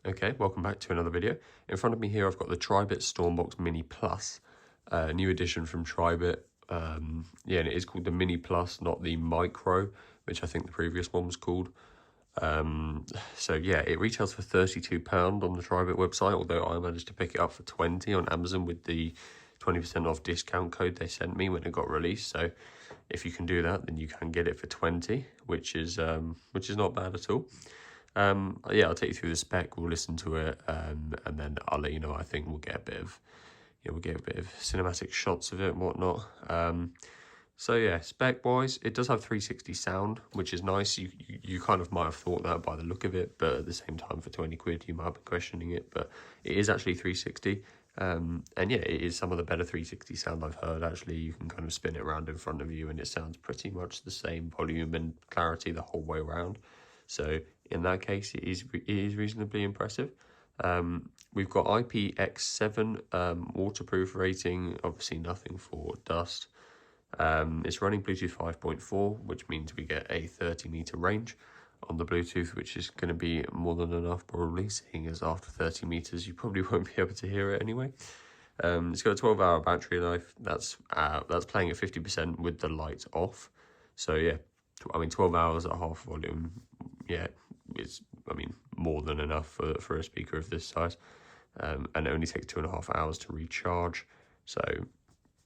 Okay, welcome back to another video. In front of me here, I've got the Tribit Stormbox Mini Plus, new edition from Tribit. Yeah, and it is called the Mini Plus, not the Micro, which I think the previous one was called. So yeah, it retails for £32 on the Tribit website, although I managed to pick it up for 20 on Amazon with the 20% off discount code they sent me when it got released. So if you can do that, then you can get it for 20, which is not bad at all. Yeah, I'll take you through the spec. We'll listen to it, and then I'll let you know. I think we'll get a bit of, we'll get a bit of cinematic shots of it and whatnot. So yeah, spec wise, it does have 360 sound, which is nice. You kind of might have thought that by the look of it, but at the same time, for 20 quid, you might be questioning it. But it is actually 360. And yeah, it is some of the better 360 sound I've heard. Actually, you can kind of spin it around in front of you, and it sounds pretty much the same volume and clarity the whole way around. So in that case, it is reasonably impressive. We've got IPX7 waterproof rating, obviously nothing for dust. It's running Bluetooth 5.4, which means we get a 30-meter range on the Bluetooth, which is going to be more than enough, probably, seeing as after 30 meters you probably won't be able to hear it anyway. It's got a 12-hour battery life. That's playing at 50% with the lights off. So yeah, I mean, 12 hours at half volume, yeah, it's, I mean, more than enough for a speaker of this size. And it only takes 2.5 hours to recharge. So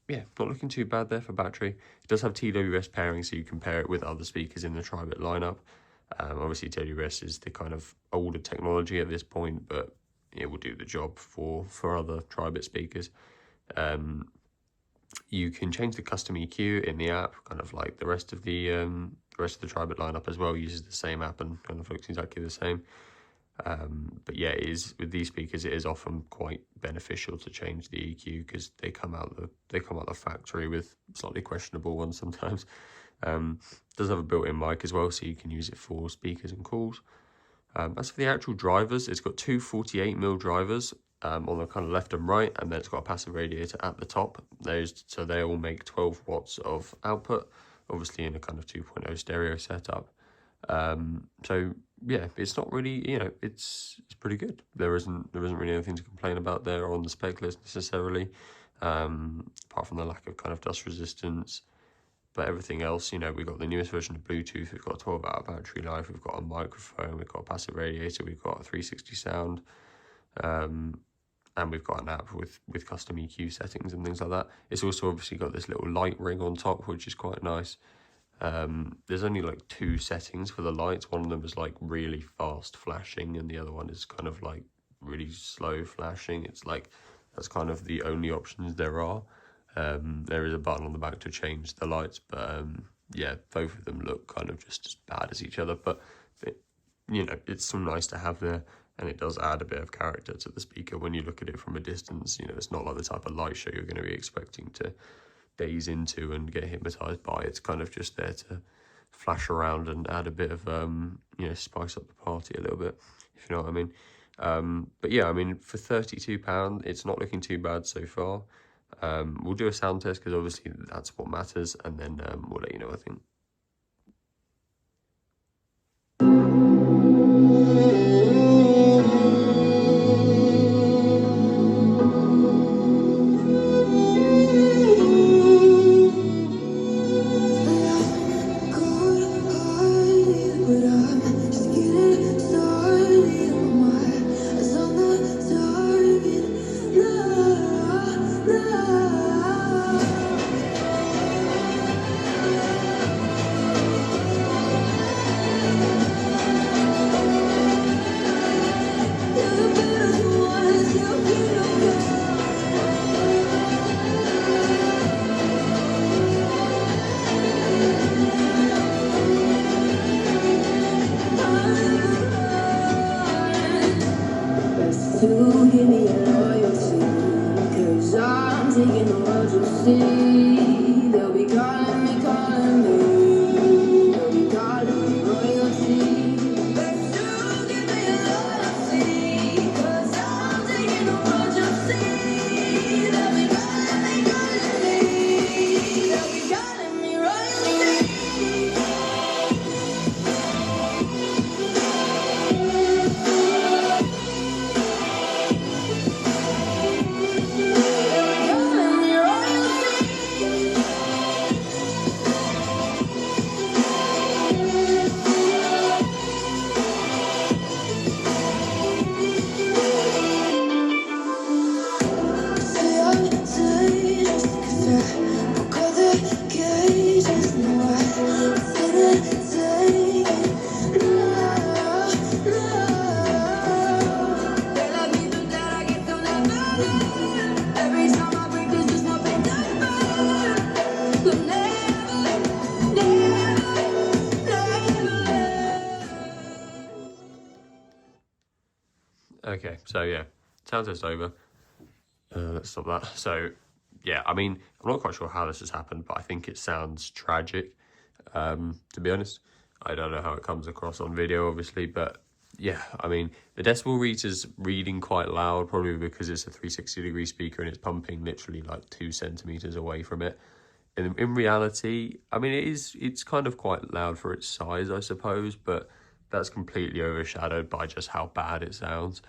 yeah, not looking too bad there for battery. It does have TWS pairing, so you can pair it with other speakers in the Tribit lineup. Obviously, TWS is the kind of older technology at this point, but it will do the job for other Tribit speakers. You can change the custom EQ in the app, kind of like the rest of the Tribit lineup as well. Uses the same app and kind of looks exactly the same. But yeah, it is, with these speakers, it is often quite beneficial to change the EQ because they come out the factory with slightly questionable ones sometimes. Does have a built-in mic as well, so you can use it for speakers and calls. As for the actual drivers, it's got two 48mm drivers on the kind of left and right, and then it's got a passive radiator at the top. So they all make 12 watts of output, obviously in a kind of 2.0 stereo setup. So yeah, it's not really, it's pretty good. There isn't really anything to complain about there on the spec list necessarily, apart from the lack of kind of dust resistance. But everything else, we've got the newest version of Bluetooth, we've got a 12-hour battery life, we've got a microphone, we've got a passive radiator, we've got a 360 sound, and we've got an app with custom EQ settings and things like that. It's also obviously got this little light ring on top, which is quite nice. There's only like 2 settings for the lights. One of them is like really fast flashing, and the other one is kind of like really slow flashing. It's like, that's kind of the only options there are. There is a button on the back to change the lights, but yeah, both of them look kind of just as bad as each other. But it's still nice to have there, and it does add a bit of character to the speaker when you look at it from a distance. It's not like the type of light show you're going to be expecting to daze into and get hypnotized by. It's kind of just there to flash around and add a bit of spice up the party a little bit, if you know what I mean. But yeah, I mean, for £32, it's not looking too bad so far. We'll do a sound test because obviously that's what matters, and then we'll let you know, I think. To give me your loyalty, 'cause I'm taking the world, you'll see. They'll be calling me, they'll be calling me royalty. Best to give me your loyalty, 'cause I'm taking the world, you'll see. They'll be calling me, they'll be calling me royalty. Okay, so yeah, sound test over. Let's stop that. So yeah, I mean, I'm not quite sure how this has happened, but I think it sounds tragic. To be honest, I don't know how it comes across on video, obviously, but yeah, I mean, the decibel reader's reading quite loud, probably because it's a 360-degree speaker and it's pumping literally like 2 centimeters away from it. In reality, I mean, it's kind of quite loud for its size, I suppose, but that's completely overshadowed by just how bad it sounds.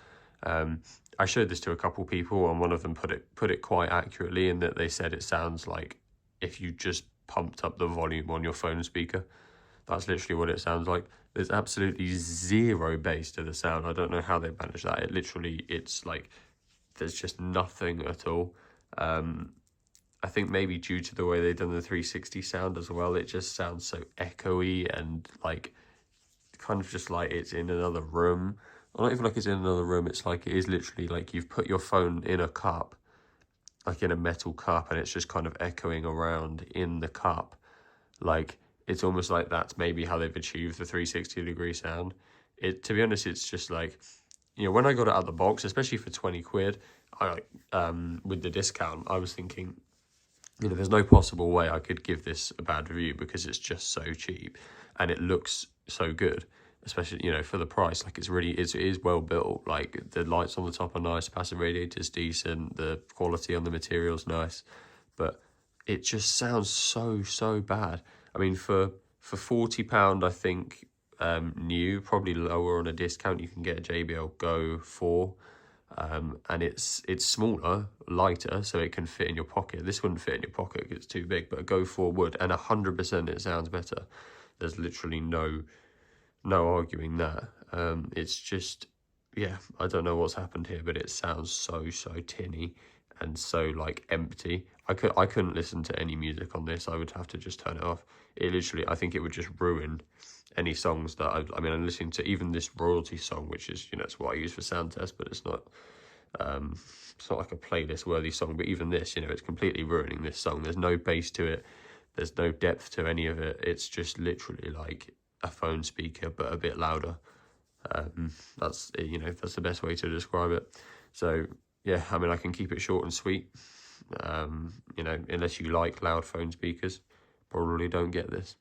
I showed this to a couple people, and one of them put it quite accurately in that they said it sounds like if you just pumped up the volume on your phone speaker. That's literally what it sounds like. There's absolutely zero bass to the sound. I don't know how they managed that. It's like there's just nothing at all. I think maybe due to the way they've done the 360 sound as well, it just sounds so echoey and like kind of just like it's in another room. Or not even like it's in another room, it's like it is literally like you've put your phone in a cup, like in a metal cup, and it's just kind of echoing around in the cup. Like it's almost like that's maybe how they've achieved the 360-degree sound. To be honest, it's just like, when I got it out of the box, especially for 20 quid, with the discount, I was thinking, there's no possible way I could give this a bad review because it's just so cheap and it looks so good, especially, for the price. Like it is well built. Like the lights on the top are nice, passive radiator's decent, the quality on the material's nice, but it just sounds so bad. I mean, for £40, I think, new, probably lower on a discount, you can get a JBL Go 4. And it's smaller, lighter, so it can fit in your pocket. This wouldn't fit in your pocket because it's too big, but a Go 4 would, and 100% it sounds better. There's literally no arguing that. It's just, yeah, I don't know what's happened here, but it sounds so tinny and so like empty. I couldn't listen to any music on this. I would have to just turn it off. It literally, I think it would just ruin any songs that I'm listening to, even this royalty song, which is, it's what I use for sound test, but it's not like a playlist worthy song. But even this, it's completely ruining this song. There's no bass to it. There's no depth to any of it. It's just literally like a phone speaker, but a bit louder. That's the best way to describe it. So yeah, I can keep it short and sweet. Unless you like loud phone speakers, probably don't get this.